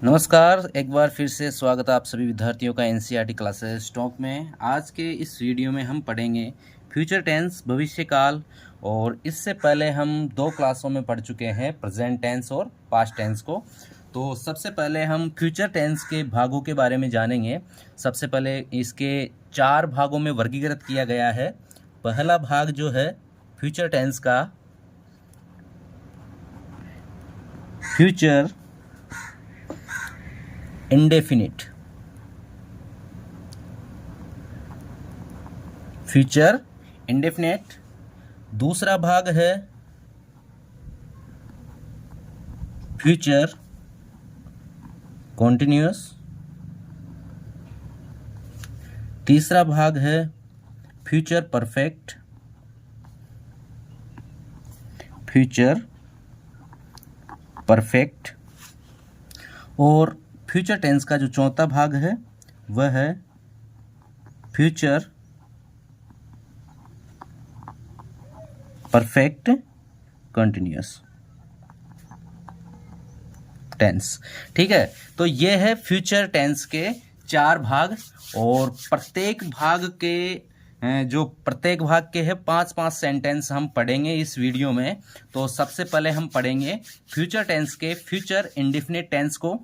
नमस्कार, एक बार फिर से स्वागत है आप सभी विद्यार्थियों का एनसीईआरटी क्लासेस टॉक में। आज के इस वीडियो में हम पढ़ेंगे फ्यूचर टेंस, भविष्य काल। और इससे पहले हम दो क्लासों में पढ़ चुके हैं प्रेजेंट टेंस और पास्ट टेंस को। तो सबसे पहले हम फ्यूचर टेंस के भागों के बारे में जानेंगे। सबसे पहले इसके 4 भागों में वर्गीकृत किया गया है। पहला भाग जो है फ्यूचर टेंस का, फ्यूचर इंडेफिनिट, फ्यूचर इंडेफिनिट। दूसरा भाग है फ्यूचर कॉन्टिन्यूअस। तीसरा भाग है फ्यूचर परफेक्ट, फ्यूचर परफेक्ट। और फ्यूचर टेंस का जो चौथा भाग है वह है फ्यूचर परफेक्ट कंटिन्यूअस टेंस। ठीक है, तो ये है फ्यूचर टेंस के 4 भाग। और प्रत्येक भाग के है 5-5 सेंटेंस हम पढ़ेंगे इस वीडियो में। तो सबसे पहले हम पढ़ेंगे फ्यूचर टेंस के फ्यूचर इंडेफिनिट टेंस को।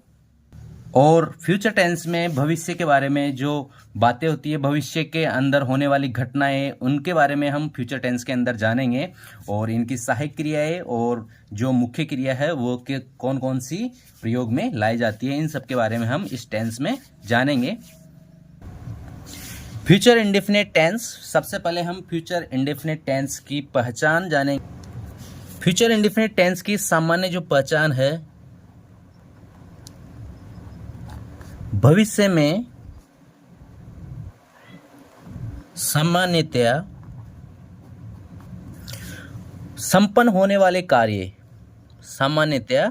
और फ्यूचर टेंस में भविष्य के बारे में जो बातें होती है, भविष्य के अंदर होने वाली घटनाएं, उनके बारे में हम फ्यूचर टेंस के अंदर जानेंगे। और इनकी सहायक क्रियाएं और जो मुख्य क्रिया है वो के कौन कौन सी प्रयोग में लाई जाती है, इन सब के बारे में हम इस टेंस में जानेंगे। फ्यूचर इंडेफिनिट टेंस, सबसे पहले हम फ्यूचर इंडेफिनिट टेंस की पहचान जानेंगे। फ्यूचर इंडेफिनिट टेंस की सामान्य जो पहचान है, भविष्य में सामान्यतया संपन्न होने वाले कार्य, सामान्यतया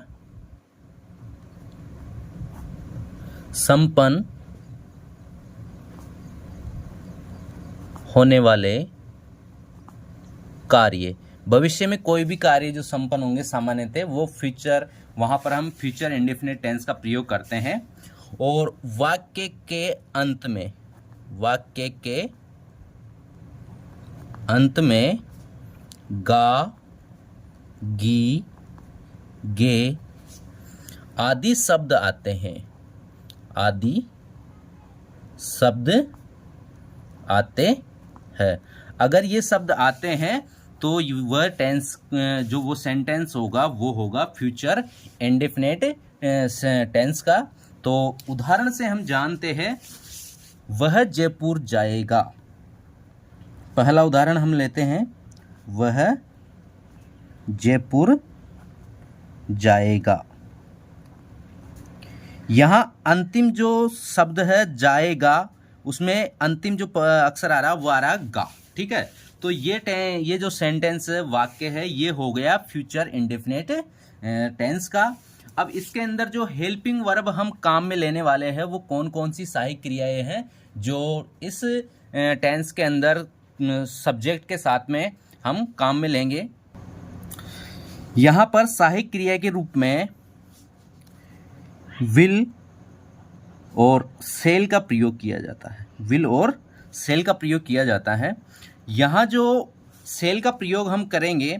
संपन्न होने वाले कार्य, भविष्य में कोई भी कार्य जो संपन्न होंगे सामान्यतः, वो फ्यूचर, वहां पर हम फ्यूचर इंडेफिनिट टेंस का प्रयोग करते हैं। और वाक्य के अंत में, वाक्य के अंत में गा, गी, गे आदि शब्द आते हैं, आदि शब्द आते हैं। अगर ये शब्द आते हैं तो वह टेंस, जो वो सेंटेंस होगा वो होगा फ्यूचर इंडेफिनिट टेंस का। तो उदाहरण से हम जानते हैं, वह जयपुर जाएगा। पहला उदाहरण हम लेते हैं, वह जयपुर जाएगा। यहां अंतिम जो शब्द है जाएगा, उसमें अंतिम जो अक्षर आ रहा वो आ रहा गा। ठीक है, तो ये जो सेंटेंस वाक्य है ये हो गया फ्यूचर इंडेफिनिट टेंस का। अब इसके अंदर जो हेल्पिंग वर्ब हम काम में लेने वाले हैं वो कौन कौन सी सहायक क्रियाएं हैं जो इस टेंस के अंदर सब्जेक्ट के साथ में हम काम में लेंगे। यहां पर सहायक क्रिया के रूप में विल और सेल का प्रयोग किया जाता है, विल और सेल का प्रयोग किया जाता है। यहां जो सेल का प्रयोग हम करेंगे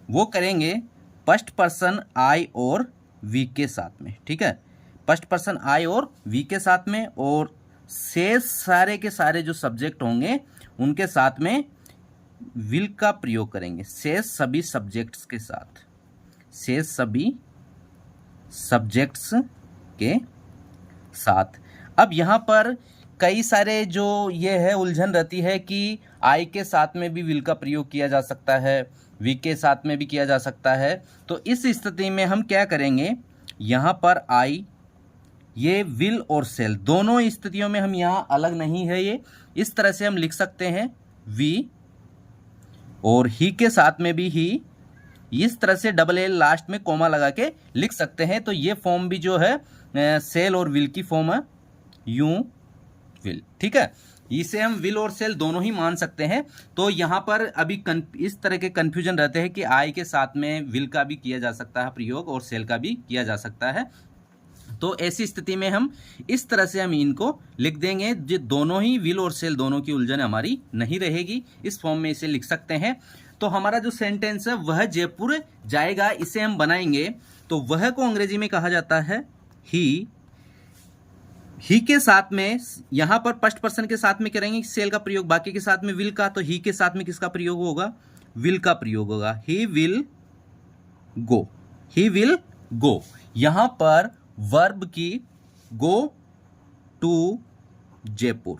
वो करेंगे फर्स्ट पर्सन आई और वी के साथ में। ठीक है, फर्स्ट पर्सन आई और वी के साथ में। और शेष सारे के सारे जो सब्जेक्ट होंगे उनके साथ में विल का प्रयोग करेंगे, शेष सभी सब्जेक्ट्स के साथ, शेष सभी सब्जेक्ट्स के साथ। अब यहाँ पर कई सारे जो ये है उलझन रहती है कि आई के साथ में भी विल का प्रयोग किया जा सकता है, वी के साथ में भी किया जा सकता है। तो इस स्थिति में हम क्या करेंगे, यहाँ पर आई, ये विल और सेल, दोनों स्थितियों में हम यहाँ अलग नहीं है, ये इस तरह से हम लिख सकते हैं वी, और ही के साथ में भी ही, इस तरह से डबल एल लास्ट में कोमा लगा के लिख सकते हैं। तो ये फॉर्म भी जो है सेल और विल की फॉर्म है, यूं विल। ठीक है, इसे हम विल और सेल दोनों ही मान सकते हैं। तो यहाँ पर अभी इस तरह के कंफ्यूजन रहते हैं कि आई के साथ में विल का भी किया जा सकता है प्रयोग और सेल का भी किया जा सकता है। तो ऐसी स्थिति में हम इस तरह से हम इनको लिख देंगे, जो दोनों ही विल और सेल दोनों की उलझन हमारी नहीं रहेगी। इस फॉर्म में इसे लिख सकते हैं। तो हमारा जो सेंटेंस है वह जयपुर जाएगा, इसे हम बनाएंगे तो वह को अंग्रेजी में कहा जाता है ही। ही के साथ में यहां पर फर्स्ट पर्सन के साथ में करेंगे सेल का प्रयोग, बाकी के साथ में विल का। तो ही के साथ में किसका प्रयोग होगा? विल का प्रयोग होगा। He will go, he will go. यहां पर वर्ब की गो टू जयपुर,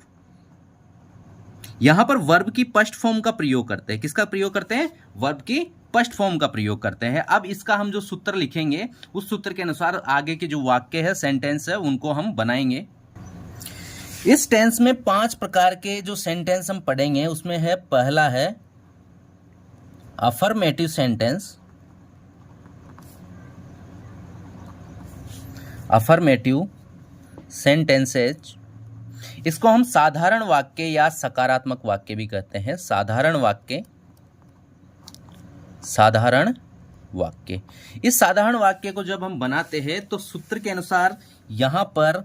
यहां पर वर्ब की फर्स्ट फॉर्म का प्रयोग करते हैं। किसका प्रयोग करते हैं? वर्ब की फर्स्ट फॉर्म का प्रयोग करते हैं। अब इसका हम जो सूत्र लिखेंगे उस सूत्र के अनुसार आगे के जो वाक्य है, सेंटेंस है, उनको हम बनाएंगे। इस टेंस में 5 प्रकार के जो सेंटेंस हम पढ़ेंगे उसमें है, पहला है अफर्मेटिव सेंटेंस, अफर्मेटिव सेंटेंसेज। इसको हम साधारण वाक्य या सकारात्मक वाक्य भी कहते हैं। साधारण वाक्य, साधारण वाक्य। इस साधारण वाक्य को जब हम बनाते हैं तो सूत्र के अनुसार यहां पर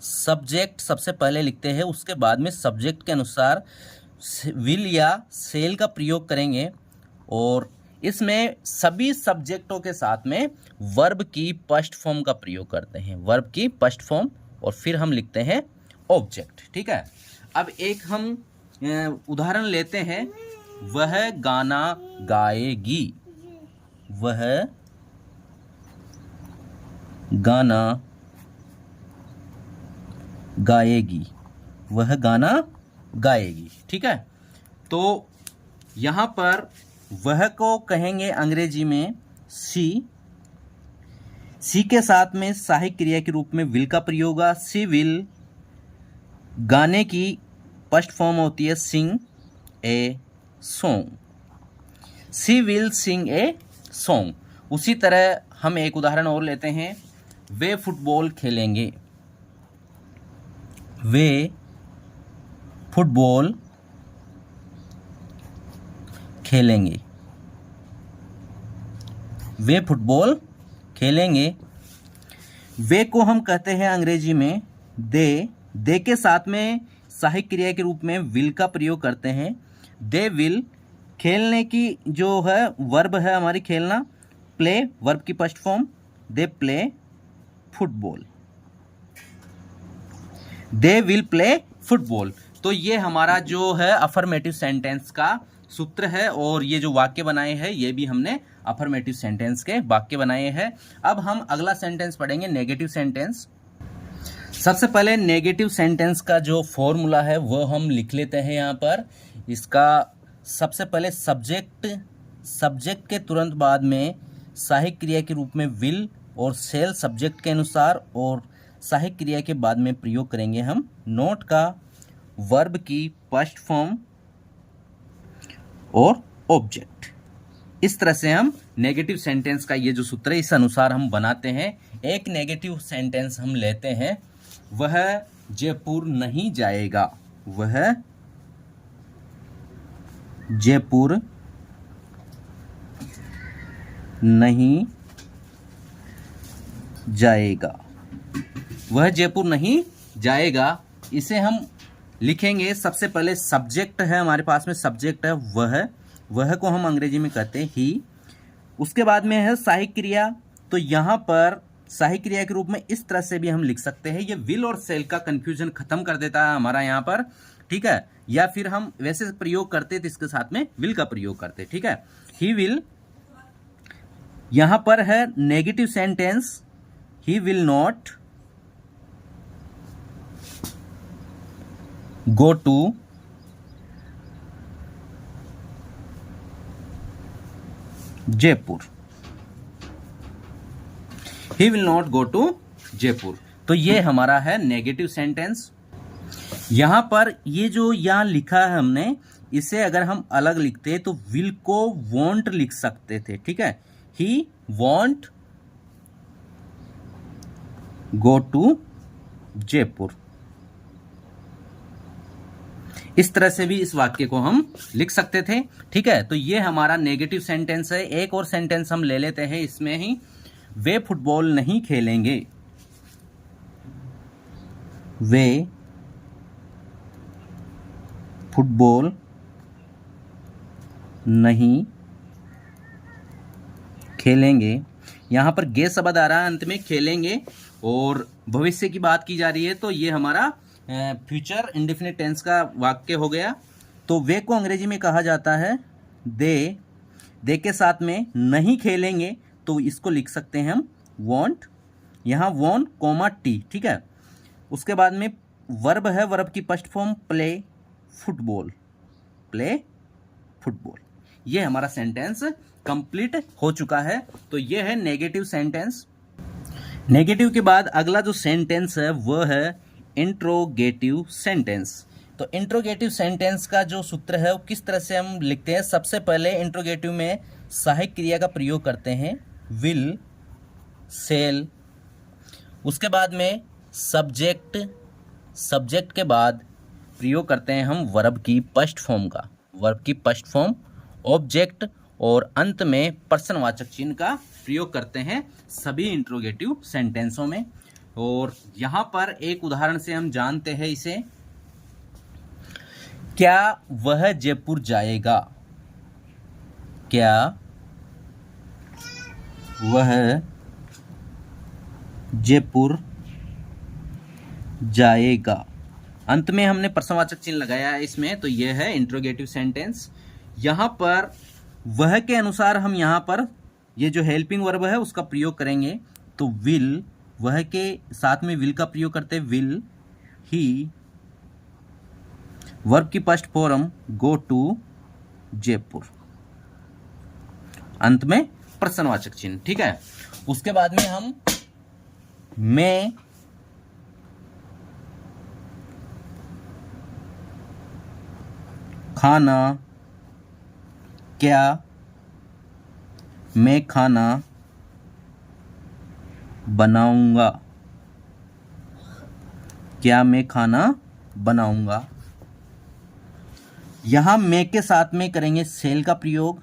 सब्जेक्ट सबसे पहले लिखते हैं, उसके बाद में सब्जेक्ट के अनुसार विल या सेल का प्रयोग करेंगे और इसमें सभी सब्जेक्टों के साथ में वर्ब की फर्स्ट फॉर्म का प्रयोग करते हैं, वर्ब की फर्स्ट फॉर्म, और फिर हम लिखते हैं ऑब्जेक्ट। ठीक है। अब एक हम उदाहरण लेते हैं, वह गाना गाएगी, वह गाना गाएगी, वह गाना गाएगी। ठीक है। तो यहां पर वह को कहेंगे अंग्रेजी में सी। सी के साथ में सहायक क्रिया के रूप में विल का प्रयोग होगा। She will. गाने की फर्स्ट फॉर्म होती है sing a song, she will sing a song. उसी तरह हम एक उदाहरण और लेते हैं, वे फुटबॉल खेलेंगे, वे फुटबॉल खेलेंगे, वे फुटबॉल खेलेंगे। वे को हम कहते हैं अंग्रेजी में दे। दे के साथ में सहायक क्रिया के रूप में विल का प्रयोग करते हैं। They will. खेलने की जो है वर्ब है हमारी खेलना, प्ले, वर्ब की first form, they play football, they will play football. तो ये हमारा जो है अफर्मेटिव सेंटेंस का सूत्र है और ये जो वाक्य बनाए हैं ये भी हमने अफर्मेटिव सेंटेंस के वाक्य बनाए हैं। अब हम अगला सेंटेंस पढ़ेंगे, नेगेटिव सेंटेंस। सबसे पहले नेगेटिव सेंटेंस का जो फॉर्मूला है वो हम लिख लेते हैं यहाँ पर। इसका सबसे पहले सब्जेक्ट, सब्जेक्ट के तुरंत बाद में सहायक क्रिया के रूप में विल और सेल सब्जेक्ट के अनुसार, और सहायक क्रिया के बाद में प्रयोग करेंगे हम नोट का, वर्ब की फर्स्ट फॉर्म और ऑब्जेक्ट। इस तरह से हम नेगेटिव सेंटेंस का ये जो सूत्र है इस अनुसार हम बनाते हैं। एक नेगेटिव सेंटेंस हम लेते हैं, वह जयपुर नहीं जाएगा, वह जयपुर नहीं जाएगा, वह जयपुर नहीं जाएगा। इसे हम लिखेंगे, सबसे पहले सब्जेक्ट है हमारे पास में, सब्जेक्ट है वह को हम अंग्रेजी में कहते हैं ही। उसके बाद में है सहायक क्रिया, तो यहाँ पर सहायक क्रिया के रूप में इस तरह से भी हम लिख सकते हैं। ये विल और सेल का कंफ्यूजन खत्म कर देता है हमारा यहाँ पर। ठीक है। या फिर हम वैसे प्रयोग करते तो इसके साथ में विल का प्रयोग करते। ठीक है। He will. यहाँ पर है negative sentence, he will not go to Jaipur, he will not go to Jaipur. तो ये हमारा है नेगेटिव सेंटेंस। यहां पर ये जो यहां लिखा है हमने, इसे अगर हम अलग लिखते तो विल को वॉन्ट लिख सकते थे। ठीक है। ही वॉन्ट गो टू जयपुर। इस तरह से भी इस वाक्य को हम लिख सकते थे। ठीक है। तो ये हमारा नेगेटिव सेंटेंस है। एक और सेंटेंस हम ले लेते हैं इसमें ही, वे फुटबॉल नहीं खेलेंगे, वे फुटबॉल नहीं खेलेंगे। यहाँ पर गे शब्द आ रहा है अंत में, खेलेंगे, और भविष्य की बात की जा रही है, तो ये हमारा फ्यूचर इंडेफिनिट टेंस का वाक्य हो गया। तो वे को अंग्रेजी में कहा जाता है दे के साथ में नहीं खेलेंगे, तो इसको लिख सकते हैं हम वॉन्ट, यहाँ वॉन्ट कोमा टी, ठीक है। उसके बाद में वर्ब है, वर्ब की first form play football, play football. ये हमारा सेंटेंस कंप्लीट हो चुका है। तो ये है नेगेटिव सेंटेंस। नेगेटिव के बाद अगला जो सेंटेंस है वह है इंट्रोगेटिव सेंटेंस। तो इंट्रोगेटिव सेंटेंस का जो सूत्र है वो किस तरह से हम लिखते हैं। सबसे पहले इंट्रोगेटिव में सहायक क्रिया का प्रयोग करते हैं, विल, सेल। उसके बाद में सब्जेक्ट, सब्जेक्ट के बाद प्रयोग करते हैं हम वर्ब की फर्स्ट फॉर्म का, वर्ब की फर्स्ट फॉर्म, ऑब्जेक्ट, और अंत में पर्सनवाचक चिन्ह का प्रयोग करते हैं सभी इंट्रोगेटिव सेंटेंसों में। और यहाँ पर एक उदाहरण से हम जानते हैं इसे, क्या वह जयपुर जाएगा, क्या वह जयपुर जाएगा। अंत में हमने प्रश्नवाचक चिन्ह लगाया है इसमें, तो यह है इंट्रोगेटिव सेंटेंस। यहाँ पर वह के अनुसार हम यहाँ पर ये जो हेल्पिंग वर्ब है उसका प्रयोग करेंगे। तो विल, वह के साथ में विल का प्रयोग करते हैं, विल ही। वर्ब की first form go to Jaipur, अंत में प्रश्नवाचक चिन्ह, ठीक है। उसके बाद में हम मैं खाना, क्या मैं खाना बनाऊंगा, क्या मैं खाना बनाऊंगा। यहां मैं के साथ में करेंगे सेल का प्रयोग,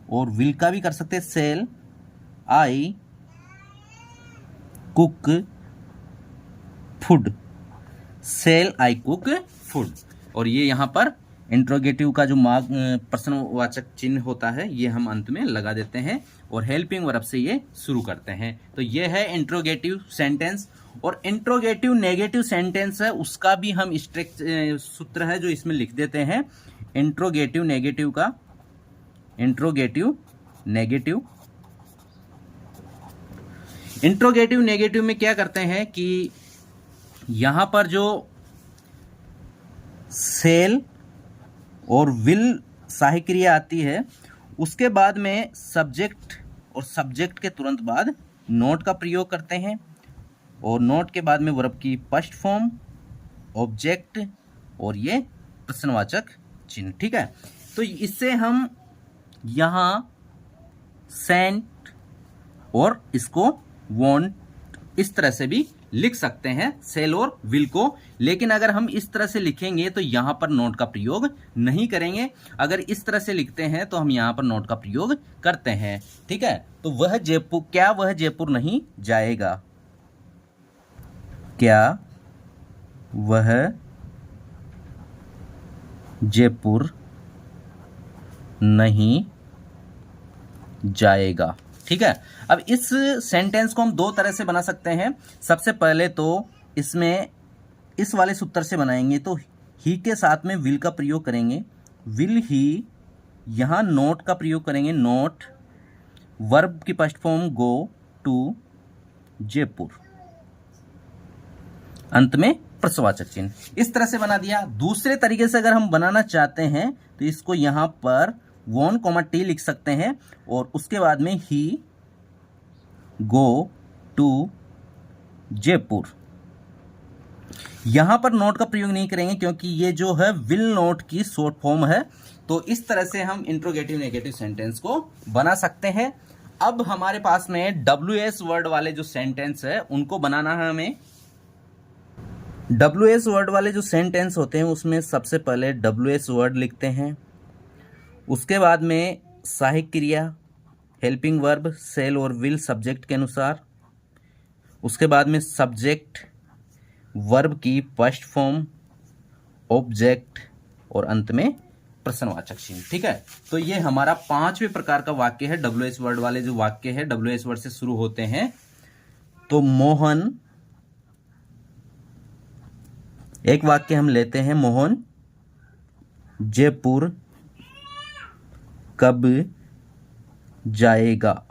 और विल का भी कर सकते हैं, shall I cook food, shall I cook food. और ये यहाँ पर इंट्रोगेटिव का जो प्रश्नवाचक चिन्ह होता है ये हम अंत में लगा देते हैं, और हेल्पिंग वर्ब से ये शुरू करते हैं। तो ये है इंट्रोगेटिव सेंटेंस। और इंट्रोगेटिव नेगेटिव सेंटेंस है, उसका भी हम स्ट्रिक्ट सूत्र है जो इसमें लिख देते हैं। इंट्रोगेटिव नेगेटिव का, इंट्रोगेटिव नेगेटिव, इंट्रोगेटिव नेगेटिव में क्या करते हैं कि यहां पर जो सेल और विल सहायक क्रिया आती है, उसके बाद में सब्जेक्ट, और सब्जेक्ट के तुरंत बाद नोट का प्रयोग करते हैं, और नोट के बाद में वर्ब की फर्स्ट फॉर्म, ऑब्जेक्ट, और ये प्रश्नवाचक चिन्ह, ठीक है। तो इससे हम यहाँ सेंट और इसको वॉन्ट इस तरह से भी लिख सकते हैं, सेल और विल को। लेकिन अगर हम इस तरह से लिखेंगे तो यहां पर नोट का प्रयोग नहीं करेंगे। अगर इस तरह से लिखते हैं तो हम यहां पर नोट का प्रयोग करते हैं, ठीक है। तो वह जयपुर, क्या वह जयपुर नहीं जाएगा, क्या वह जयपुर नहीं जाएगा, ठीक है। अब इस सेंटेंस को हम दो तरह से बना सकते हैं। सबसे पहले तो इसमें इस वाले सूत्र से बनाएंगे, तो ही के साथ में विल का प्रयोग करेंगे, विल ही। यहाँ नोट का प्रयोग करेंगे, नोट, वर्ब की first form go to Jaipur, अंत में प्रश्नवाचक चिन्ह। इस तरह से बना दिया। दूसरे तरीके से अगर हम बनाना चाहते हैं तो इसको यहाँ पर वॉन कॉमा टी लिख सकते हैं, और उसके बाद में ही गो टू जयपुर। यहां पर नोट का प्रयोग नहीं करेंगे क्योंकि ये जो है विल नोट की शॉर्ट फॉर्म है। तो इस तरह से हम इंट्रोगेटिव नेगेटिव सेंटेंस को बना सकते हैं। अब हमारे पास में WS वर्ड वाले जो सेंटेंस है उनको बनाना है हमें। WS वर्ड वाले जो सेंटेंस होते हैं उसमें सबसे पहले WS वर्ड लिखते हैं, उसके बाद में सहायक क्रिया, हेल्पिंग वर्ब, सेल और विल सब्जेक्ट के अनुसार, उसके बाद में सब्जेक्ट, वर्ब की फर्स्ट फॉर्म, ऑब्जेक्ट और अंत में प्रश्नवाचक चिन्ह। ठीक है, तो ये हमारा 5वें प्रकार का वाक्य है। WH वर्ड वाले जो वाक्य है WH वर्ड से शुरू होते हैं। तो मोहन, एक वाक्य हम लेते हैं, मोहन जयपुर कब जाएगा।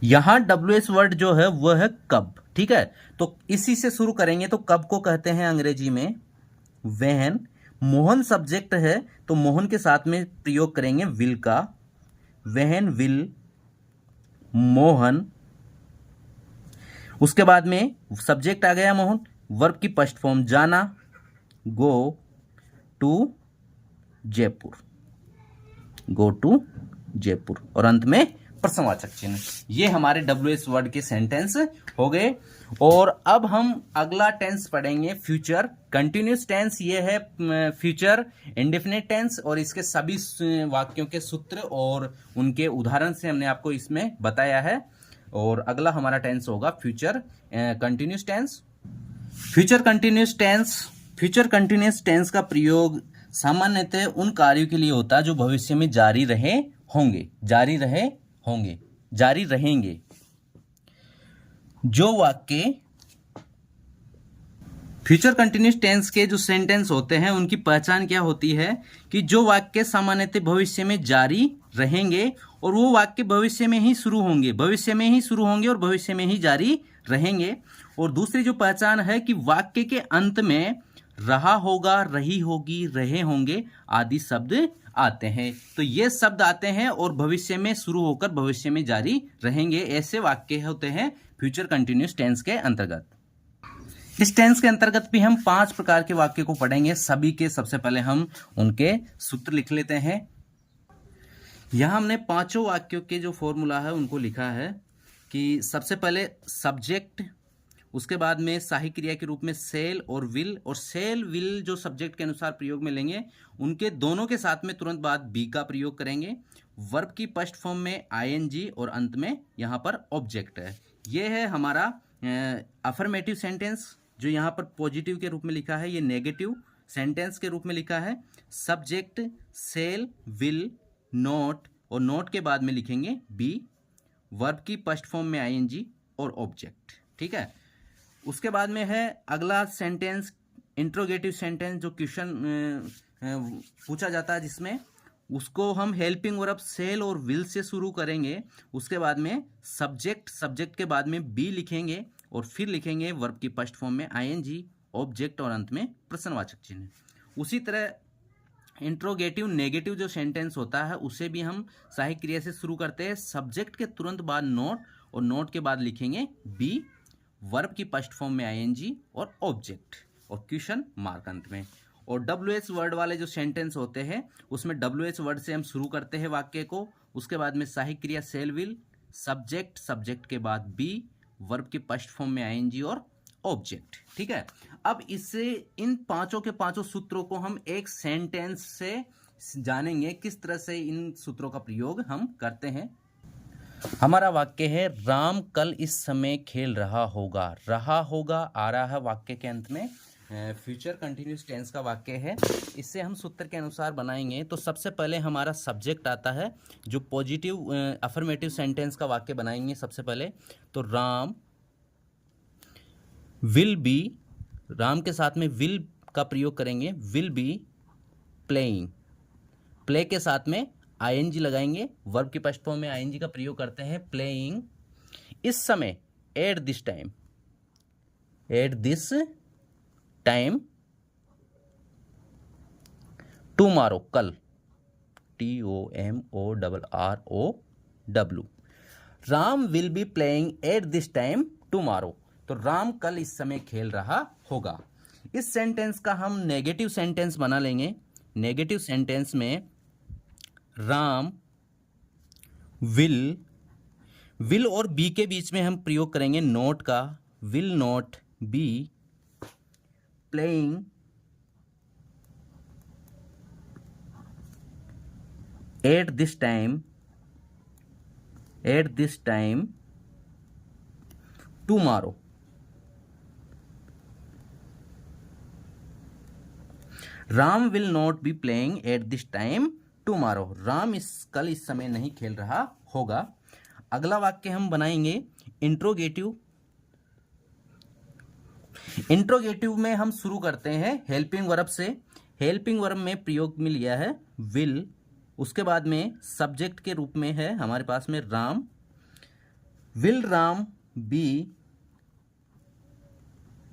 यहां WH वर्ड जो है वह है कब। ठीक है, तो इसी से शुरू करेंगे। तो कब को कहते हैं अंग्रेजी में व्हेन। मोहन सब्जेक्ट है तो मोहन के साथ में प्रयोग करेंगे विल का, व्हेन विल मोहन। उसके बाद में सब्जेक्ट आ गया मोहन, वर्ब की फर्स्ट फॉर्म जाना, go to Jaipur, go to Jaipur और अंत में प्रश्नवाचक चिन्ह। ये हमारे WH वर्ड के सेंटेंस हो गए। और अब हम अगला टेंस पढ़ेंगे फ्यूचर कंटिन्यूस टेंस। ये है फ्यूचर इंडेफिनिट टेंस और इसके सभी वाक्यों के सूत्र और उनके उदाहरण से हमने आपको इसमें बताया है। और अगला हमारा टेंस होगा future continuous tense. Future continuous tense, future continuous tense का प्रयोग सामान्यतः उन कार्यों के लिए होता है जो भविष्य में जारी रहे होंगे, जारी रहे होंगे, जारी रहेंगे। जो वाक्य फ्यूचर कंटिन्यूस टेंस के जो सेंटेंस होते हैं उनकी पहचान क्या होती है कि जो वाक्य सामान्यतः भविष्य में जारी रहेंगे और वो वाक्य भविष्य में ही शुरू होंगे, भविष्य में ही शुरू होंगे और भविष्य में ही जारी रहेंगे। और दूसरी जो पहचान है कि वाक्य के अंत में रहा होगा, रही होगी, रहे होंगे आदि शब्द आते हैं। तो ये शब्द आते हैं और भविष्य में शुरू होकर भविष्य में जारी रहेंगे। ऐसे वाक्य होते हैं फ्यूचर कंटिन्यूस टेंस के अंतर्गत। इस टेंस के अंतर्गत भी हम 5 प्रकार के वाक्य को पढ़ेंगे। सभी के सबसे पहले हम उनके सूत्र लिख लेते हैं। यहां हमने 5 वाक्यों के जो फॉर्मूला है उनको लिखा है कि सबसे पहले सब्जेक्ट, उसके बाद में सहायक क्रिया के रूप में सेल और विल, और सेल विल जो सब्जेक्ट के अनुसार प्रयोग में लेंगे उनके दोनों के साथ में तुरंत बाद बी का प्रयोग करेंगे। वर्ब की फर्स्ट फॉर्म में आईएनजी और अंत में यहाँ पर ऑब्जेक्ट है। ये है हमारा अफर्मेटिव सेंटेंस जो यहाँ पर पॉजिटिव के रूप में लिखा है, ये नेगेटिव सेंटेंस के रूप में लिखा है। सब्जेक्ट सेल विल नोट और नोट के बाद में लिखेंगे बी, वर्ब की फर्स्ट फॉर्म में आईएनजी और ऑब्जेक्ट। ठीक है, उसके बाद में है अगला सेंटेंस इंट्रोगेटिव सेंटेंस जो क्वेश्चन पूछा जाता है, जिसमें उसको हम हेल्पिंग वर्ब सेल और विल से शुरू करेंगे। उसके बाद में सब्जेक्ट, सब्जेक्ट के बाद में बी लिखेंगे और फिर लिखेंगे वर्ब की फर्स्ट फॉर्म में आईएनजी, ऑब्जेक्ट और अंत में प्रश्नवाचक चिन्ह। उसी तरह इंट्रोगेटिव नेगेटिव जो सेंटेंस होता है उसे भी हम सहायक क्रिया से शुरू करते हैं। सब्जेक्ट के तुरंत बाद नोट और नोट के बाद लिखेंगे बी, वर्ब की फर्स्ट फॉर्म में आईएनजी और ऑब्जेक्ट और क्वेश्चन मार्क अंत में। और WH वर्ड वाले जो सेंटेंस होते हैं उसमें WH वर्ड से हम शुरू करते हैं वाक्य को। उसके बाद में सहायक क्रिया सेल विल, सब्जेक्ट, सब्जेक्ट के बाद बी, वर्ब की फर्स्ट फॉर्म में आईएनजी और ऑब्जेक्ट। ठीक है, अब इससे इन 5 के 5 सूत्रों को हम एक सेंटेंस से जानेंगे किस तरह से इन सूत्रों का प्रयोग हम करते हैं। हमारा वाक्य है राम कल इस समय खेल रहा होगा। रहा होगा आ रहा है वाक्य के अंत में, फ्यूचर कंटिन्यूस टेंस का वाक्य है। इससे हम सूत्र के अनुसार बनाएंगे। तो सबसे पहले हमारा सब्जेक्ट आता है जो पॉजिटिव अफर्मेटिव सेंटेंस का वाक्य बनाएंगे सबसे पहले। तो राम विल बी, राम के साथ में विल का प्रयोग करेंगे, विल बी प्लेइंग, प्ले के साथ में आईएनजी लगाएंगे, वर्ब की फर्स्ट फॉर्म में आईएनजी का प्रयोग करते हैं, प्लेइंग इस समय, eight this time, eight this time, tomorrow कल, TOMORROW, Ram will be playing at this time tomorrow. तो राम कल इस समय खेल रहा होगा। इस सेंटेंस का हम नेगेटिव सेंटेंस बना लेंगे। नेगेटिव सेंटेंस में राम विल और बी के बीच में हम प्रयोग करेंगे नोट का, will not be playing at this time tomorrow. Ram will not be playing at this time tomorrow. Ram कल इस समय नहीं खेल रहा होगा। अगला वाक्य हम बनाएंगे इंट्रोगेटिव। इंट्रोगेटिव में हम शुरू करते हैं हेल्पिंग वर्ब से। हेल्पिंग वर्ब में प्रयोग में लिया है विल, उसके बाद में सब्जेक्ट के रूप में है हमारे पास में Ram. Will Ram be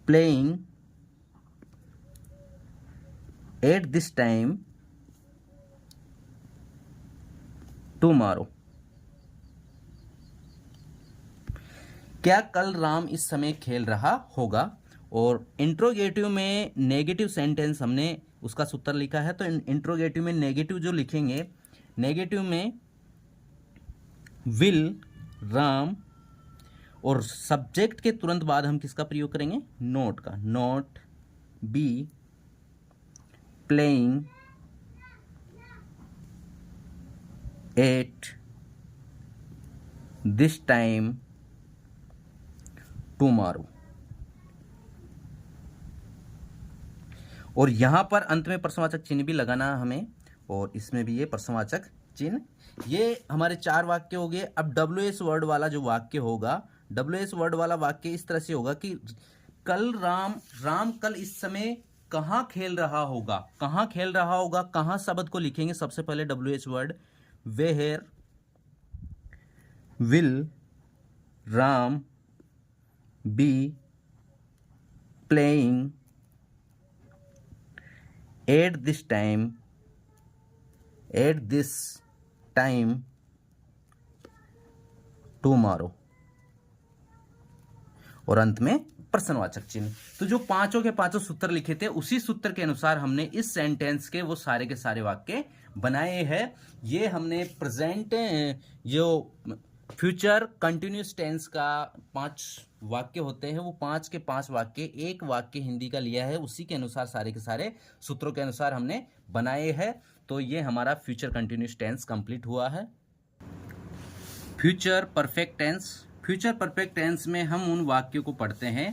playing at this time tomorrow. क्या कल राम इस समय खेल रहा होगा। और इंट्रोगेटिव में नेगेटिव सेंटेंस हमने उसका सूत्र लिखा है, तो इंट्रोगेटिव में नेगेटिव जो लिखेंगे, नेगेटिव में विल राम और सब्जेक्ट के तुरंत बाद हम किसका प्रयोग करेंगे, नॉट का। Not be playing at this time tomorrow. और यहां पर अंत में प्रश्नवाचक चिन्ह भी लगाना है हमें, और इसमें भी ये प्रश्नवाचक चिन्ह। ये हमारे 4 वाक्य हो गए। अब WH वर्ड वाला जो वाक्य होगा, WH वर्ड वाला वाक्य इस तरह से होगा कि कल राम कल इस समय कहाँ खेल रहा होगा। कहाँ खेल रहा होगा, कहाँ शब्द को लिखेंगे। सबसे पहले WH word, where will Ram be playing at this time tomorrow. और अंत में प्रश्नवाचक चिन्ह। तो जो पांचों के पांचों सूत्र लिखे थे, उसी सूत्र के अनुसार हमने इस सेंटेंस के वो सारे के सारे वाक्य बनाए हैं। ये हमने प्रेजेंट जो फ्यूचर कंटिन्यूस टेंस का 5 वाक्य होते हैं, वो 5 के 5 वाक्य, एक वाक्य हिंदी का लिया है, उसी के अनुसार सारे के सारे सूत्रों के अनुसार हमने बनाए हैं। तो ये हमारा फ्यूचर कंटिन्यूस टेंस कंप्लीट हुआ है। Future perfect tense. Future perfect tense में हम उन वाक्यों को पढ़ते हैं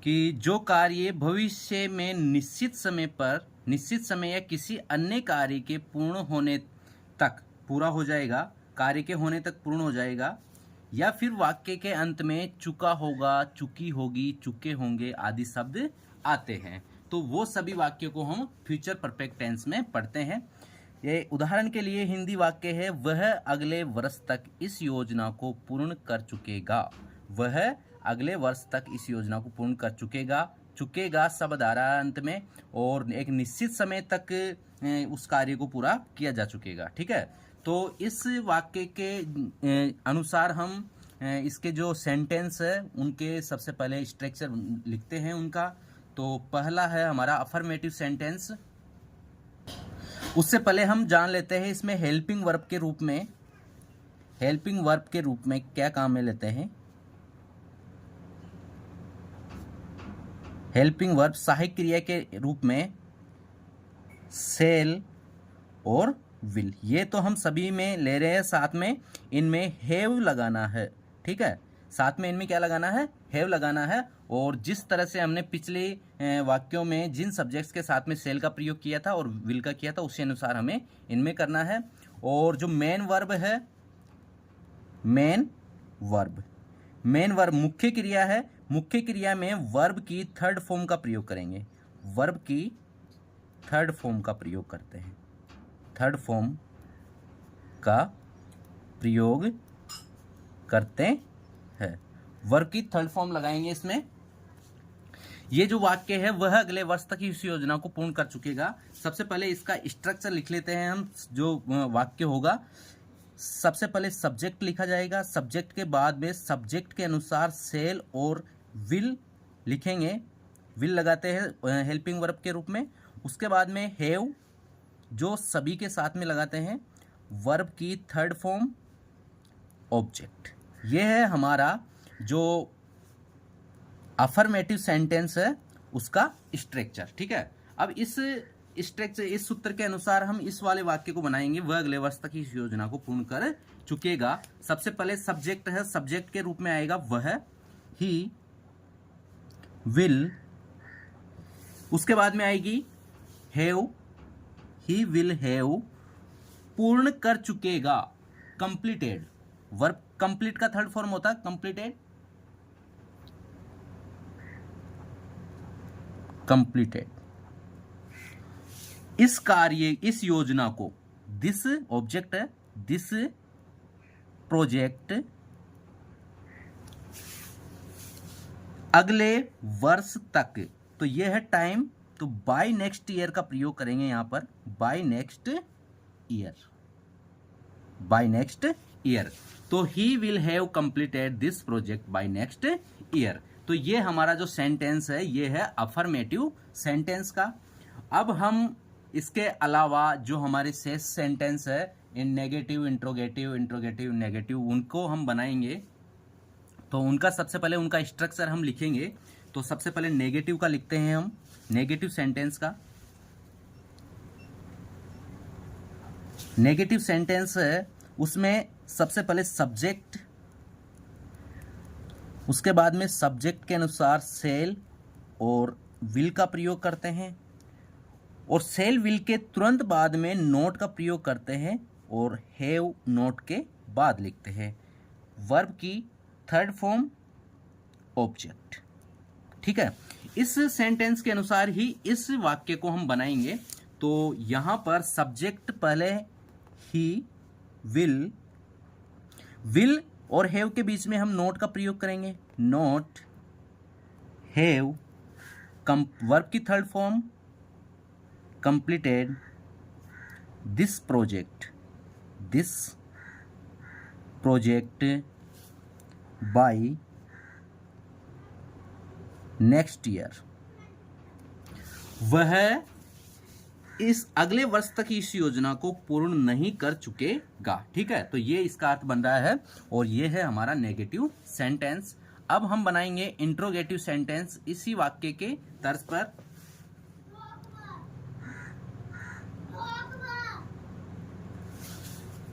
कि जो कार्य भविष्य में निश्चित समय या किसी अन्य कार्य के पूर्ण होने तक पूरा हो जाएगा, कार्य के होने तक पूर्ण हो जाएगा, या फिर वाक्य के अंत में चुका होगा, चुकी होगी, चुके होंगे आदि शब्द आते हैं। तो वो सभी वाक्यों को हम फ्यूचर परफेक्ट टेंस में पढ़ते हैं। ये उदाहरण के लिए हिंदी वाक्य है, वह अगले वर्ष तक इस योजना को पूर्ण कर चुकेगा। वह अगले वर्ष तक इस योजना को पूर्ण कर चुकेगा। चुकेगा शब्द आ रहा है अंत में, और एक निश्चित समय तक उस कार्य को पूरा किया जा चुकेगा। ठीक है, तो इस वाक्य के अनुसार हम इसके जो सेंटेंस है उनके सबसे पहले स्ट्रक्चर लिखते हैं उनका। तो पहला है हमारा अफर्मेटिव सेंटेंस। उससे पहले हम जान लेते हैं इसमें हेल्पिंग वर्ब के रूप में क्या काम में लेते हैं। हेल्पिंग वर्ब सहायक क्रिया के रूप में सेल और विल, ये तो हम सभी में ले रहे हैं। साथ में इनमें हैव लगाना है। ठीक है, साथ में इनमें क्या लगाना है, हैव लगाना है। और जिस तरह से हमने पिछले वाक्यों में जिन सब्जेक्ट्स के साथ में सेल का प्रयोग किया था और विल का किया था, उसी अनुसार हमें इनमें करना है। और जो मेन वर्ब है, मेन वर्ब मुख्य क्रिया है। मुख्य क्रिया में वर्ब की थर्ड फॉर्म का प्रयोग करेंगे। वर्ब की थर्ड फॉर्म का प्रयोग करते हैं। थर्ड फॉर्म का प्रयोग करते हैं। वर्ब की थर्ड फॉर्म लगाएंगे इसमें। ये जो वाक्य है वह अगले वर्ष तक इस योजना को पूर्ण कर चुकेगा। सबसे पहले इसका स्ट्रक्चर लिख लेते हैं हम। जो वाक्य होगा, सबसे पहले सब्जेक्ट लिखा जाएगा। सब्जेक्ट के बाद में सब्जेक्ट के अनुसार सेल और विल लिखेंगे। विल लगाते हैं हेल्पिंग वर्ब के रूप में। उसके बाद में हैव, जो सभी के साथ में लगाते हैं। वर्ब की थर्ड फॉर्म ऑब्जेक्ट। यह है हमारा जो अफर्मेटिव सेंटेंस है उसका स्ट्रक्चर। ठीक है, अब इस स्ट्रक्चर, इस सूत्र के अनुसार हम इस वाले वाक्य को बनाएंगे, वह अगले वर्ष तक इस योजना को पूर्ण कर चुकेगा। सबसे पहले सब्जेक्ट है, सब्जेक्ट के रूप में आएगा वह, ही विल। उसके बाद में आएगी हैव, ही विल हैव, पूर्ण कर चुकेगा, कंप्लीटेड। वर्ब कंप्लीट का थर्ड फॉर्म होता है कंप्लीटेड, कंप्लीटेड। इस कार्य, इस योजना को, दिस ऑब्जेक्ट है, दिस प्रोजेक्ट अगले वर्ष तक, तो यह है टाइम, तो बाय नेक्स्ट ईयर का प्रयोग करेंगे यहां पर, by next year, by next year. तो he will have completed this project by next year. तो ये हमारा जो सेंटेंस है ये है अफर्मेटिव सेंटेंस का। अब हम इसके अलावा जो हमारे शेष सेंटेंस है इन नेगेटिव, इंट्रोगेटिव, इंट्रोगेटिव, नेगेटिव, उनको हम बनाएंगे। तो उनका सबसे पहले उनका स्ट्रक्चर हम लिखेंगे। तो सबसे पहले नेगेटिव का लिखते हैं हम, नेगेटिव सेंटेंस का। नेगेटिव सेंटेंस है उसमें सबसे पहले सब्जेक्ट, उसके बाद में सब्जेक्ट के अनुसार सेल और विल का प्रयोग करते हैं, और सेल विल के तुरंत बाद में नोट का प्रयोग करते हैं, और हैव नोट के बाद लिखते हैं। वर्ब की थर्ड फॉर्म ऑब्जेक्ट। ठीक है, इस सेंटेंस के अनुसार ही इस वाक्य को हम बनाएंगे। तो यहां पर सब्जेक्ट पहले ही, विल, विल और हैव के बीच में हम नोट का प्रयोग करेंगे, नोट, हैव, वर्ब की third form completed, this project by next year, वह इस अगले वर्ष तक इस योजना को पूर्ण नहीं कर चुकेगा। ठीक है, तो ये इसका अर्थ बन रहा है, और ये है हमारा नेगेटिव सेंटेंस। अब हम बनाएंगे इंट्रोगेटिव सेंटेंस इसी वाक्य के तर्ज पर।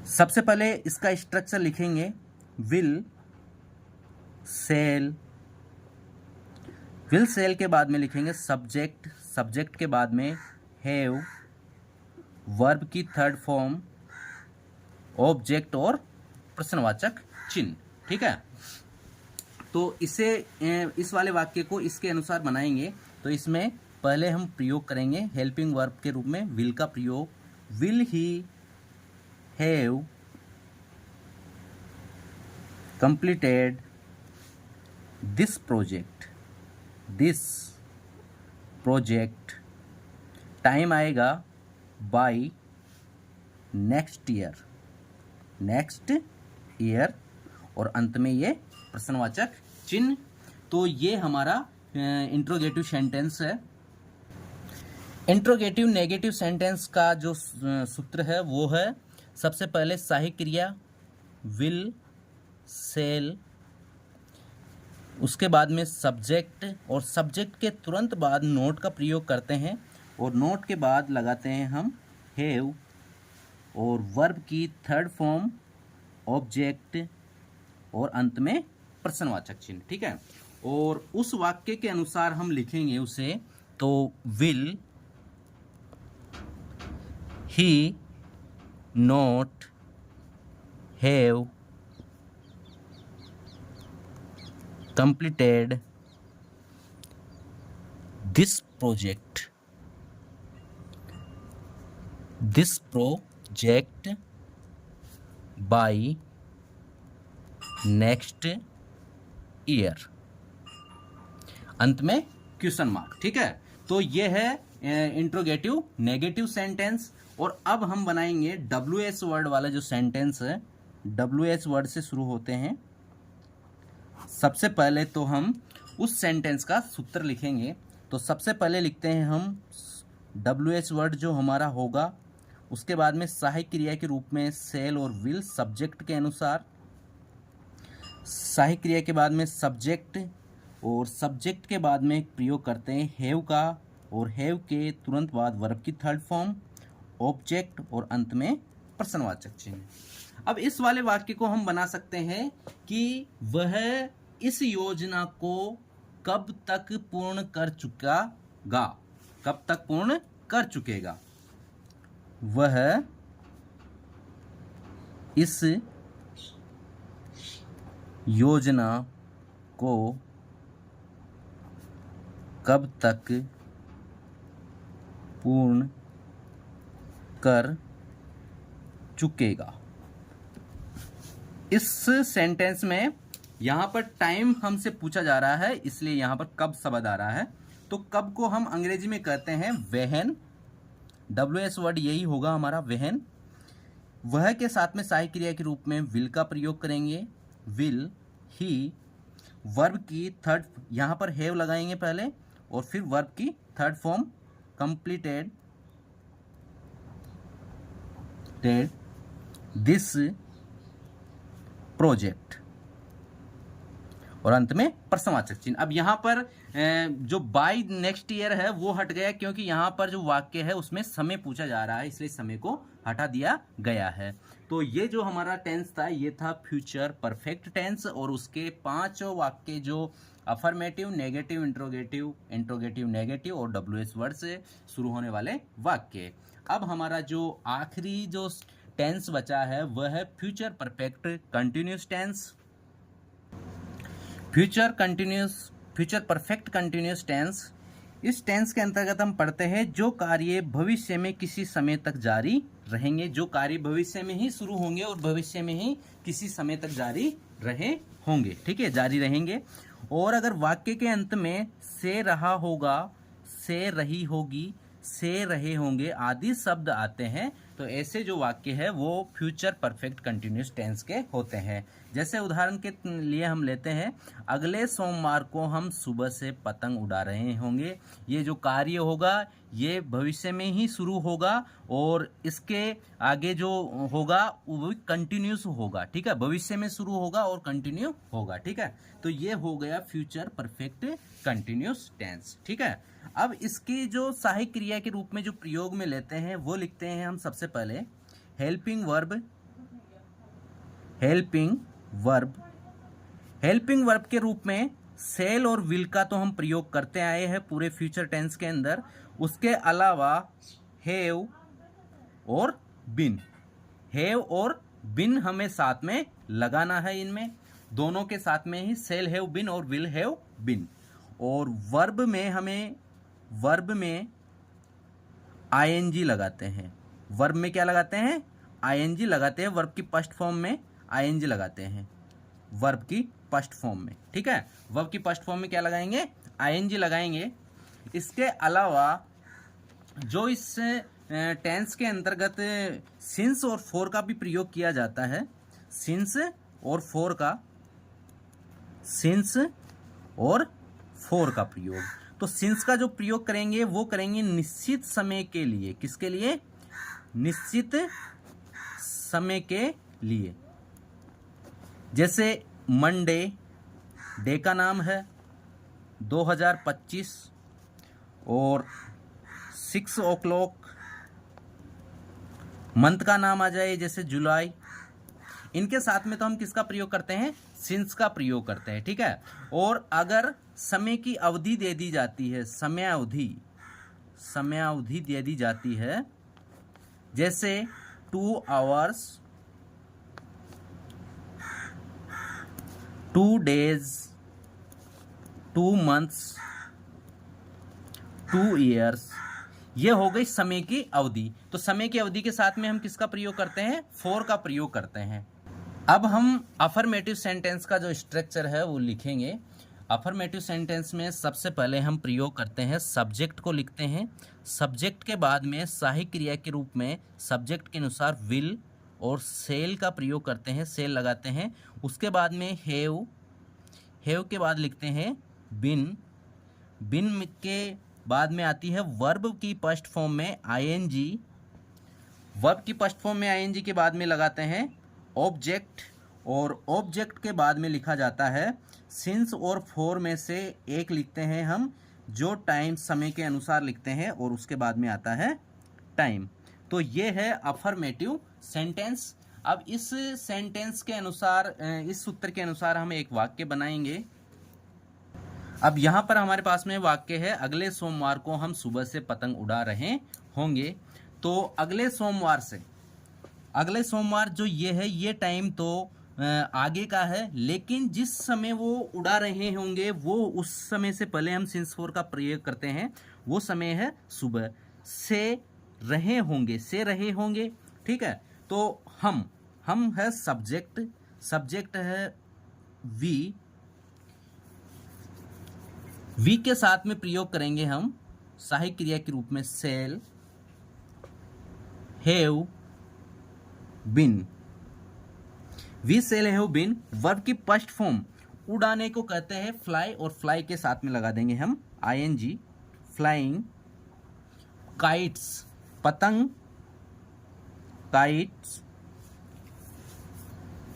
सबसे पहले इसका स्ट्रक्चर लिखेंगे, विल सेल, विल सेल के बाद में लिखेंगे सब्जेक्ट, सब्जेक्ट के बाद में हैव, वर्ब की थर्ड फॉर्म ऑब्जेक्ट और प्रश्नवाचक चिन्ह। ठीक है, तो इसे, इस वाले वाक्य को इसके अनुसार बनाएंगे। तो इसमें पहले हम प्रयोग करेंगे हेल्पिंग वर्ब के रूप में विल का प्रयोग, will he have completed this project, time आएगा बाय नेक्स्ट ईयर, और अंत में ये प्रश्नवाचक चिन्ह। तो ये हमारा इंट्रोगेटिव सेंटेंस है। इंट्रोगेटिव नेगेटिव सेंटेंस का जो सूत्र है वो है, सबसे पहले सहायक क्रिया विल सेल, उसके बाद में सब्जेक्ट, और सब्जेक्ट के तुरंत बाद नोट का प्रयोग करते हैं, और नोट के बाद लगाते हैं हम हैव, और वर्ब की थर्ड फॉर्म ऑब्जेक्ट, और अंत में प्रश्नवाचक चिन्ह। ठीक है, और उस वाक्य के अनुसार हम लिखेंगे उसे। तो will he not have completed this project by next year, अंत में क्वेश्चन मार्क। ठीक है, तो ये है इंट्रोगेटिव नेगेटिव सेंटेंस। और अब हम बनाएंगे WH वर्ड वाला जो सेंटेंस है, WH वर्ड से शुरू होते हैं। सबसे पहले तो हम उस सेंटेंस का सूत्र लिखेंगे। तो सबसे पहले लिखते हैं हम WH वर्ड जो हमारा होगा, उसके बाद में सहायक क्रिया के रूप में सेल और विल सब्जेक्ट के अनुसार, सहायक क्रिया के बाद में सब्जेक्ट, और सब्जेक्ट के बाद में प्रयोग करते हैं हैव का, और हैव के तुरंत बाद वर्ब की थर्ड फॉर्म ऑब्जेक्ट, और अंत में प्रश्नवाचक चिन्ह। अब इस वाले वाक्य को हम बना सकते हैं कि वह इस योजना को कब तक पूर्ण कर चुकेगा, कब तक पूर्ण कर चुकेगा, वह इस योजना को कब तक पूर्ण कर चुकेगा। इस सेंटेंस में यहाँ पर टाइम हमसे पूछा जा रहा है, इसलिए यहाँ पर कब शब्द आ रहा है। तो कब को हम अंग्रेजी में कहते हैं व्हेन, WH वर्ड यही होगा हमारा व्हेन। वह के साथ में सहायक क्रिया के रूप में विल का प्रयोग करेंगे, विल, ही। वर्ब की थर्ड, यहाँ पर हैव लगाएंगे पहले और फिर वर्ब की third form completed this project, और अंत में प्रश्नवाचक चिन्ह। अब यहाँ पर जो बाय नेक्स्ट ईयर है वो हट गया, क्योंकि यहाँ पर जो वाक्य है उसमें समय पूछा जा रहा है, इसलिए समय को हटा दिया गया है। तो ये जो हमारा टेंस था ये था फ्यूचर परफेक्ट टेंस, और उसके 5 वाक्य जो affirmative, negative, interrogative, interrogative negative और WH वर्ड से शुरू होने वाले वाक्य। अब हमारा जो आखिरी जो टेंस बचा है वह है future perfect continuous tense. Future perfect continuous tense, इस टेंस के अंतर्गत हम पढ़ते हैं जो कार्य भविष्य में किसी समय तक जारी रहेंगे, जो कार्य भविष्य में ही शुरू होंगे और भविष्य में ही किसी समय तक जारी रहे होंगे, ठीक है, जारी रहेंगे। और अगर वाक्य के अंत में से रहा होगा, से रही होगी, से रहे होंगे आदि शब्द आते हैं, तो ऐसे जो वाक्य है वो फ्यूचर परफेक्ट कंटिन्यूस टेंस के होते हैं। जैसे उदाहरण के लिए हम लेते हैं, अगले सोमवार को हम सुबह से पतंग उड़ा रहे होंगे। ये जो कार्य होगा ये भविष्य में ही शुरू होगा और इसके आगे जो होगा वो कंटिन्यूस होगा, ठीक है, भविष्य में शुरू होगा और कंटिन्यू होगा, ठीक है। तो ये हो गया फ्यूचर परफेक्ट कंटिन्यूस टेंस, ठीक है। अब इसकी जो सहायक क्रिया के रूप में जो प्रयोग में लेते हैं वो लिखते हैं हम सबसे पहले हेल्पिंग वर्ब के रूप में सेल और विल का तो हम प्रयोग करते आए हैं पूरे फ्यूचर टेंस के अंदर। उसके अलावा हैव और बिन हमें साथ में लगाना है, इनमें दोनों के साथ में ही सेल हैव बिन और विल हैव बिन। और वर्ब में आईएनजी लगाते हैं। वर्ब में क्या लगाते हैं? आईएनजी लगाते हैं। वर्ब की फर्स्ट फॉर्म में आईएनजी लगाते हैं, वर्ब की फर्स्ट फॉर्म में, ठीक है। वर्ब की फर्स्ट फॉर्म में क्या लगाएंगे? आईएनजी लगाएंगे। इसके अलावा जो इस टेंस के अंतर्गत सिंस और फॉर का भी प्रयोग किया जाता है, सिंस और फोर का प्रयोग। तो सिंस का जो प्रयोग करेंगे वो करेंगे निश्चित समय के लिए। किसके लिए? निश्चित समय के लिए। जैसे मंडे डे का नाम है 2025 और 6 o'clock मंथ का नाम आ जाए जैसे जुलाई। इनके साथ में तो हम किसका प्रयोग करते हैं? सिंस का प्रयोग करते हैं, ठीक है। और अगर समय की अवधि दे दी जाती है, समय अवधि दे दी जाती है, जैसे 2 hours, 2 days, 2 months, 2 years, ये हो गई समय की अवधि। तो समय की अवधि के साथ में हम किसका प्रयोग करते हैं? फॉर का प्रयोग करते हैं। अब हम अफर्मेटिव सेंटेंस का जो स्ट्रक्चर है वो लिखेंगे। अफर्मेटिव सेंटेंस में सबसे पहले हम प्रयोग करते हैं, सब्जेक्ट को लिखते हैं। सब्जेक्ट के बाद में सहायक क्रिया के रूप में सब्जेक्ट के अनुसार विल और सेल का प्रयोग करते हैं, सेल लगाते हैं। उसके बाद में हैव के बाद लिखते हैं बिन के बाद में आती है वर्ब की फर्स्ट फॉर्म में आईएनजी। वर्ब की फर्स्ट फॉर्म में आईएनजी के बाद में लगाते हैं ऑब्जेक्ट, और ऑब्जेक्ट के बाद में लिखा जाता है सिंस और फॉर में से एक लिखते हैं हम, जो टाइम समय के अनुसार लिखते हैं, और उसके बाद में आता है टाइम। तो ये है अफर्मेटिव सेंटेंस। अब इस सेंटेंस के अनुसार, इस सूत्र के अनुसार हम एक वाक्य बनाएंगे। अब यहाँ पर हमारे पास में वाक्य है अगले सोमवार को हम सुबह से पतंग उड़ा रहे होंगे। तो अगले सोमवार जो ये है ये टाइम तो आगे का है, लेकिन जिस समय वो उड़ा रहे होंगे वो उस समय से पहले हम सिंस फोर का प्रयोग करते हैं। वो समय है सुबह। से रहे होंगे, ठीक है। तो हम है सब्जेक्ट है वी के साथ में प्रयोग करेंगे हम सहायक क्रिया के रूप में shall, have, been. We shall have been verb की फर्स्ट फॉर्म उड़ाने को कहते हैं फ्लाई, और फ्लाई के साथ में लगा देंगे हम ing, फ्लाइंग, काइट्स, पतंग, काइट्स।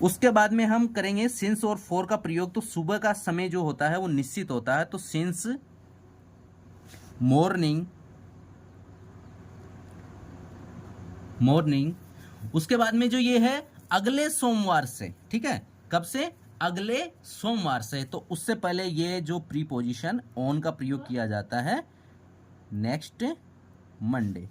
उसके बाद में हम करेंगे सिंस और फोर का प्रयोग। तो सुबह का समय जो होता है वो निश्चित होता है, तो सिंस मॉर्निंग। उसके बाद में जो ये है अगले सोमवार से, ठीक है, कब से? अगले सोमवार से। तो उससे पहले ये जो प्रीपोजिशन ऑन का प्रयोग किया जाता है नेक्स्ट मंडे।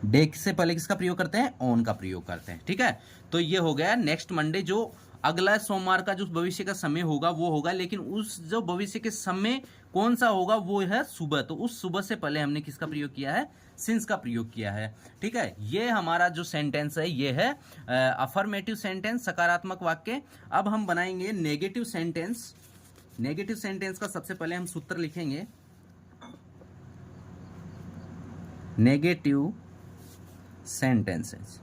डे से पहले किसका प्रयोग करते हैं? ऑन का प्रयोग करते हैं, ठीक है। तो ये हो गया नेक्स्ट मंडे। जो अगला सोमवार का जो भविष्य का समय होगा वो होगा, लेकिन उस जो भविष्य के समय कौन सा होगा वो है सुबह। तो उस सुबह से पहले हमने किसका प्रयोग किया है? सिंस का प्रयोग किया है, ठीक है। ये हमारा जो सेंटेंस है ये है अफर्मेटिव सेंटेंस, सकारात्मक वाक्य। अब हम बनाएंगे नेगेटिव सेंटेंस। नेगेटिव सेंटेंस का सबसे पहले हम सूत्र लिखेंगे। Negative sentences.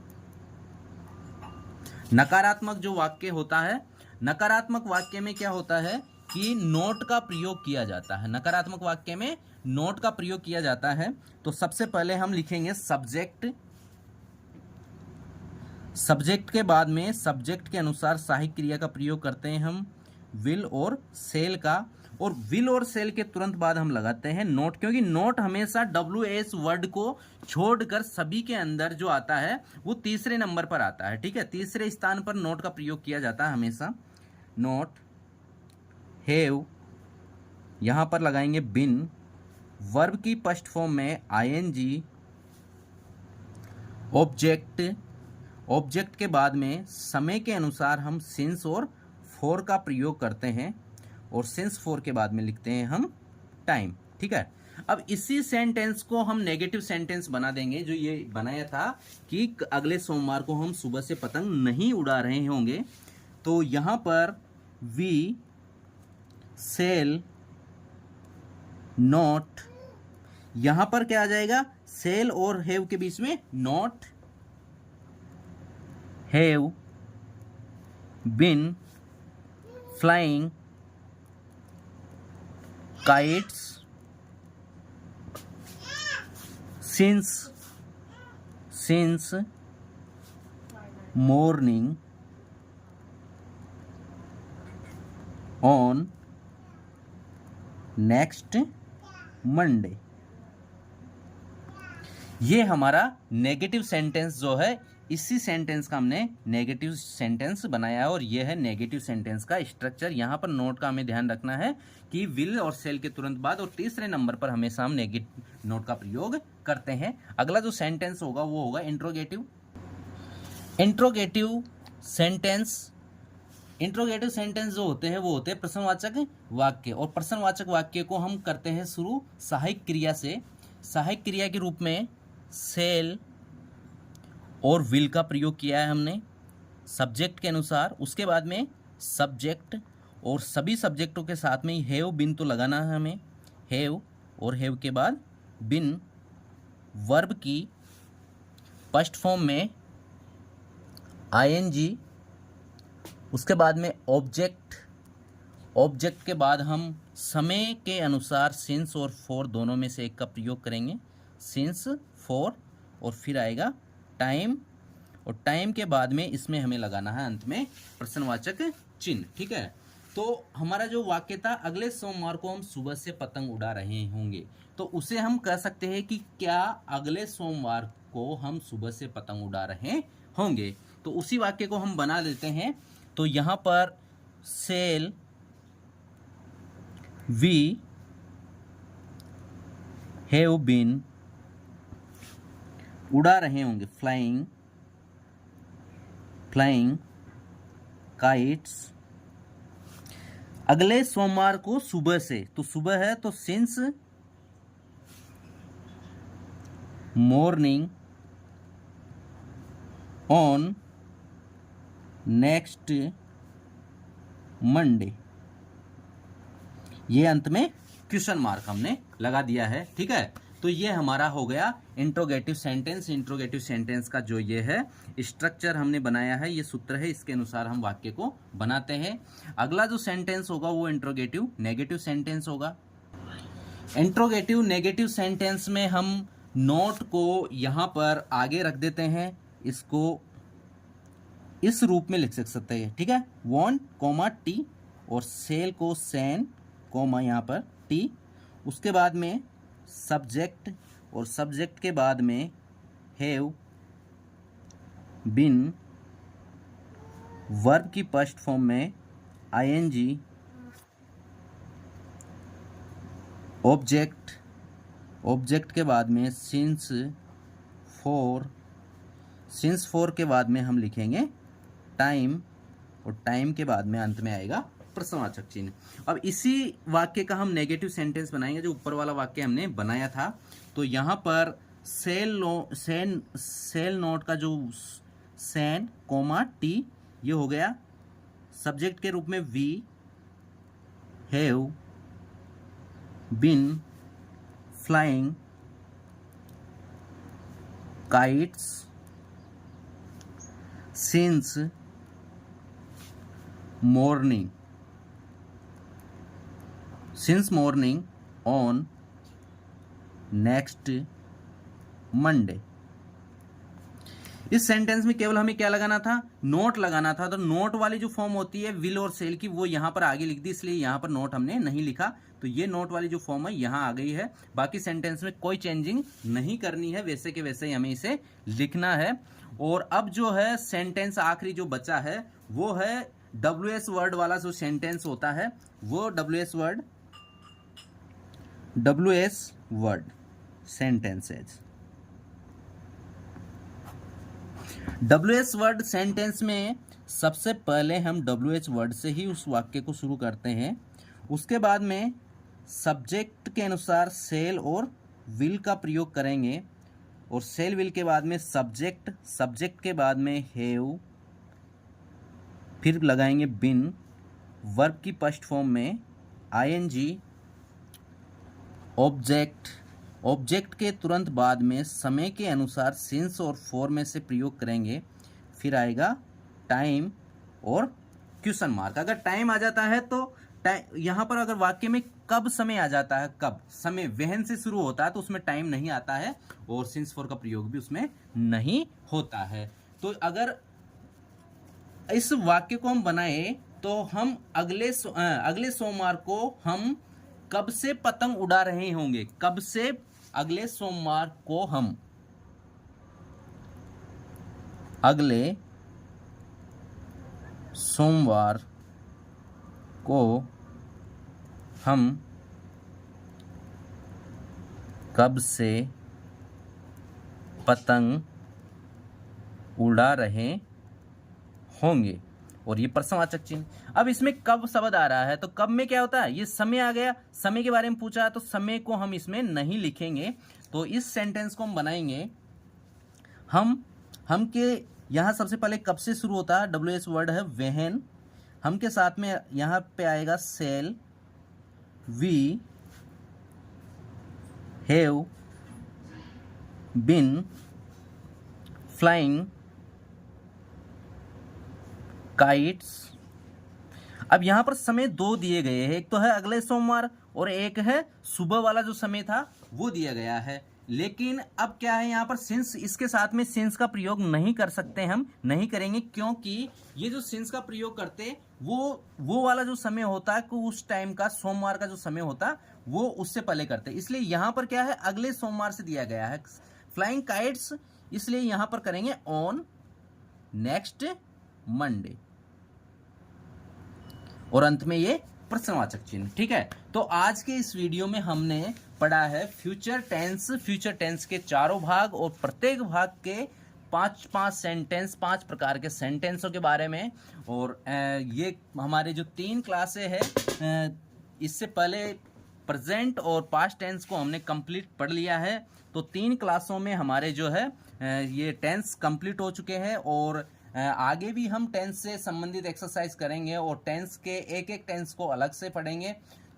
नकारात्मक जो वाक्य होता है, नकारात्मक वाक्य में क्या होता है कि नोट का प्रयोग किया जाता है। नकारात्मक वाक्य में नोट का प्रयोग किया जाता है। तो सबसे पहले हम लिखेंगे सब्जेक्ट। सब्जेक्ट के बाद में सब्जेक्ट के अनुसार सहायक क्रिया का प्रयोग करते हैं हम विल और सेल का, और विल और सेल के तुरंत बाद हम लगाते हैं नोट, क्योंकि नोट हमेशा WH वर्ड को छोड़कर सभी के अंदर जो आता है वो तीसरे नंबर पर आता है, ठीक है। तीसरे स्थान पर नोट का प्रयोग किया जाता है हमेशा। नोट, हैव, यहां पर लगाएंगे बिन, वर्ब की फर्स्ट फॉर्म में ing, ऑब्जेक्ट के बाद में समय के अनुसार हम सिंस और फोर का प्रयोग करते हैं, और सिंस फोर के बाद में लिखते हैं हम टाइम, ठीक है। अब इसी सेंटेंस को हम नेगेटिव सेंटेंस बना देंगे, जो ये बनाया था कि अगले सोमवार को हम सुबह से पतंग नहीं उड़ा रहे होंगे। तो यहां पर वी सेल नॉट, यहां पर क्या आ जाएगा? सेल और हैव के बीच में not, have been flying kites since morning on next Monday। ये हमारा नेगेटिव सेंटेंस जो है, इसी सेंटेंस का हमने नेगेटिव सेंटेंस बनाया है, और यह है नेगेटिव सेंटेंस का स्ट्रक्चर। यहां पर नोट का हमें ध्यान रखना है कि विल और सेल के तुरंत बाद और तीसरे नंबर पर हमेशा हम नेगेटिव नोट का प्रयोग करते हैं। अगला जो सेंटेंस होगा वो होगा इंट्रोगेटिव। इंट्रोगेटिव सेंटेंस जो होते हैं वो होते हैं प्रश्नवाचक वाक्य, और प्रश्नवाचक वाक्य को हम करते हैं शुरू सहायक क्रिया से। सहायक क्रिया के रूप में सेल और विल का प्रयोग किया है हमने सब्जेक्ट के अनुसार। उसके बाद में सब्जेक्ट, और सभी सब्जेक्टों के साथ में हैव बिन तो लगाना है हमें। हैव और हैव के बाद बिन, वर्ब की फर्स्ट फॉर्म में ing, उसके बाद में ऑब्जेक्ट के बाद हम समय के अनुसार सिंस और फोर दोनों में से एक का प्रयोग करेंगे। सिंस, फोर, और फिर आएगा टाइम, और टाइम के बाद में इसमें हमें लगाना है अंत में प्रश्नवाचक चिन्ह, ठीक है। तो हमारा जो वाक्य था अगले सोमवार को हम सुबह से पतंग उड़ा रहे होंगे, तो उसे हम कह सकते हैं कि क्या अगले सोमवार को हम सुबह से पतंग उड़ा रहे होंगे। तो उसी वाक्य को हम बना लेते हैं। तो यहाँ पर सेल वी हैव बीन, उड़ा रहे होंगे, फ्लाइंग काइट्स, अगले सोमवार को सुबह से, तो सुबह है तो since morning on next Monday, ये अंत में क्वेश्चन मार्क हमने लगा दिया है। ठीक है, तो ये हमारा हो गया इंट्रोगेटिव सेंटेंस। इंट्रोगेटिव सेंटेंस का जो ये है स्ट्रक्चर हमने बनाया है, ये सूत्र है, इसके अनुसार हम वाक्य को बनाते हैं। अगला जो सेंटेंस होगा वो इंट्रोगेटिव नेगेटिव सेंटेंस होगा। इंट्रोगेटिव नेगेटिव सेंटेंस में हम नोट को यहां पर आगे रख देते हैं, इसको इस रूप में लिख सकते हैं। ठीक है, वॉन्ट कॉमा टी, और सेल को सैन कॉमा यहाँ पर टी, उसके बाद में सब्जेक्ट, और सब्जेक्ट के बाद में हैव बीन, वर्ब की फर्स्ट फॉर्म में आईएनजी, ऑब्जेक्ट के बाद में सिंस फोर के बाद में हम लिखेंगे टाइम, और टाइम के बाद में अंत में आएगा प्रश्नवाचक चिन्ह। अब इसी वाक्य का हम नेगेटिव सेंटेंस बनाएंगे, जो ऊपर वाला वाक्य हमने बनाया था। तो यहाँ पर सेल नोट का जो सैन कोमा टी, ये हो गया सब्जेक्ट के रूप में we have been flying kites since morning on next Monday. इस सेंटेंस में केवल हमें क्या लगाना था, नोट लगाना था। तो नोट वाली जो फॉर्म होती है विल और सेल की, वो यहाँ पर आगे लिख दी, इसलिए यहाँ पर नोट हमने नहीं लिखा। तो ये नोट वाली जो फॉर्म है यहाँ आ गई है। बाकी सेंटेंस में कोई चेंजिंग नहीं करनी है, वैसे के वैसे ही हमें इसे लिखना है। और अब जो है सेंटेंस आखिरी जो बचा है वो है WS वर्ड वाला जो सेंटेंस होता है, वो WS word sentences. WS word sentence में सबसे पहले हम WH वर्ड से ही उस वाक्य को शुरू करते हैं। उसके बाद में सब्जेक्ट के अनुसार सेल और विल का प्रयोग करेंगे, और सेल विल के बाद में सब्जेक्ट के बाद में हैव, फिर लगाएंगे बिन, वर्ब की फर्स्ट फॉर्म में आईएनजी, ऑब्जेक्ट के तुरंत बाद में समय के अनुसार सिंस और फॉर में से प्रयोग करेंगे, फिर आएगा टाइम और क्वेश्चन मार्क। अगर टाइम आ जाता है तो यहाँ पर अगर वाक्य में कब समय आ जाता है, कब समय वहन से शुरू होता है तो उसमें टाइम नहीं आता है, और सिंस फॉर का प्रयोग भी उसमें नहीं होता है। तो अगर इस वाक्य को हम बनाए तो हम अगले सोमवार को हम कब से पतंग उड़ा रहे होंगे, कब से, अगले सोमवार को हम, अगले सोमवार को हम कब से पतंग उड़ा रहे होंगे, और ये प्रश्नवाचक चिन्ह। अब इसमें कब शब्द आ रहा है तो कब में क्या होता है, ये समय आ गया, समय के बारे में पूछा है तो समय को हम इसमें नहीं लिखेंगे। तो इस सेंटेंस को हम बनाएंगे, हम के यहाँ सबसे पहले कब से शुरू होता है, WS वर्ड है वहन, हम के साथ में यहाँ पे आएगा shall, we have been flying kites. अब यहां पर समय दो दिए गए हैं, एक तो है अगले सोमवार और एक है सुबह वाला जो समय था वो दिया गया है। लेकिन अब क्या है, यहाँ पर सिंस, इसके साथ में सिंस का प्रयोग नहीं कर सकते, हम नहीं करेंगे, क्योंकि ये जो सिंस का प्रयोग करते वो वाला जो समय होता है, उस टाइम का सोमवार का जो समय होता वो उससे पहले करते, इसलिए यहाँ पर क्या है अगले सोमवार से दिया गया है फ्लाइंग काइट्स, इसलिए यहाँ पर करेंगे ऑन नेक्स्ट मंडे, और अंत में ये प्रश्नवाचक चिन्ह। ठीक है, तो आज के इस वीडियो में हमने पढ़ा है फ्यूचर टेंस के चारों भाग और प्रत्येक भाग के पांच प्रकार के सेंटेंसों के बारे में। और ये हमारे जो 3 क्लासें हैं, इससे पहले प्रेजेंट और पास्ट टेंस को हमने कंप्लीट पढ़ लिया है। तो 3 क्लासों में हमारे जो है ये टेंस कंप्लीट हो चुके हैं और आगे भी हम टेंस से संबंधित एक्सरसाइज करेंगे और टेंस के एक एक टेंस को अलग से पढ़ेंगे।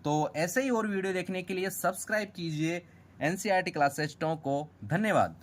तो ऐसे ही और वीडियो देखने के लिए सब्सक्राइब कीजिए NCERT क्लासेस को। धन्यवाद।